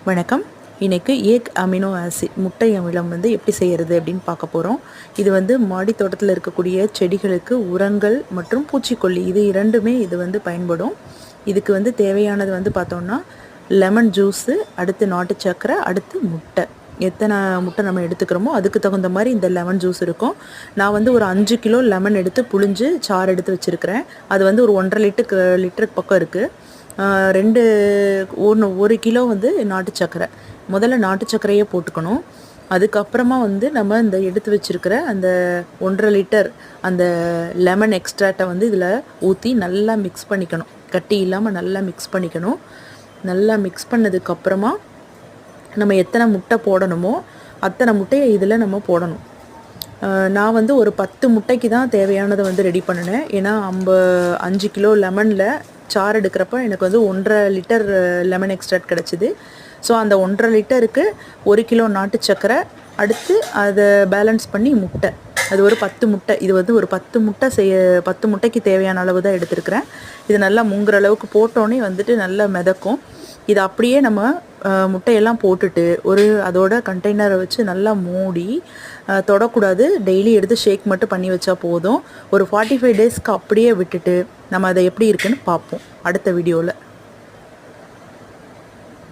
வணக்கம். இன்றைக்கு ஏக் amino acid முட்டை அமிலம் வந்து எப்படி செய்கிறது அப்படின்னு பார்க்க போகிறோம். இது வந்து மாடி தோட்டத்தில் இருக்கக்கூடிய செடிகளுக்கு உரங்கள் மற்றும் பூச்சிக்கொல்லி இது இரண்டுமே இது வந்து பயன்படும். இதுக்கு வந்து தேவையானது வந்து பார்த்தோம்னா லெமன் ஜூஸு, அடுத்து நாட்டு சர்க்கரை, அடுத்து முட்டை. எத்தனை முட்டை நம்ம எடுத்துக்கிறோமோ அதுக்கு தகுந்த மாதிரி இந்த லெமன் ஜூஸ் இருக்கும். நான் வந்து ஒரு 5 கிலோ லெமன் எடுத்து புழிஞ்சு சாறு எடுத்து வச்சுருக்கிறேன். அது வந்து ஒரு 1.5 லிட்டருக்கு பக்கம் இருக்குது. 1 கிலோ வந்து நாட்டு சர்க்கரை. முதல்ல நாட்டு சர்க்கரையே போட்டுக்கணும். அதுக்கப்புறமா வந்து நம்ம இந்த எடுத்து வச்சுருக்கிற அந்த 1.5 லிட்டர் அந்த லெமன் எக்ஸ்ட்ராக்டை வந்து இதில் ஊற்றி நல்லா மிக்ஸ் பண்ணிக்கணும். கட்டி இல்லாமல் நல்லா மிக்ஸ் பண்ணிக்கணும். நல்லா மிக்ஸ் பண்ணதுக்கப்புறமா நம்ம எத்தனை முட்டை போடணுமோ அத்தனை முட்டையை இதில் நம்ம போடணும். நான் வந்து ஒரு 10 முட்டைக்கு தான் தேவையானதை வந்து ரெடி பண்ணினேன். ஏன்னா 5 கிலோ லெமனில் சாறு எடுக்கிறப்ப எனக்கு வந்து 1.5 லிட்டர் லெமன் எக்ஸ்ட்ராக்ட் கிடச்சிது. ஸோ அந்த 1.5 லிட்டருக்கு 1 கிலோ நாட்டு சர்க்கரை, அடுத்து அதை பேலன்ஸ் பண்ணி முட்டை. அது ஒரு 10 முட்டை. இது வந்து ஒரு 10 முட்டைக்கு தேவையான அளவு தான் எடுத்துருக்கிறேன். இது நல்லா முங்குற அளவுக்கு போட்டோன்னே வந்துட்டு நல்லா மிதக்கும். இது அப்படியே நம்ம முட்டையெல்லாம் போட்டுட்டு அதோட கண்டெய்னரை வச்சு நல்லா மூடி தொடக்கூடாது. டெய்லி எடுத்து ஷேக் மட்டும் பண்ணி வச்சா போதும். ஒரு 45 டேஸ்க்கு அப்படியே விட்டுட்டு நம்ம அதை எப்படி இருக்குன்னு பார்ப்போம் அடுத்த வீடியோவில்.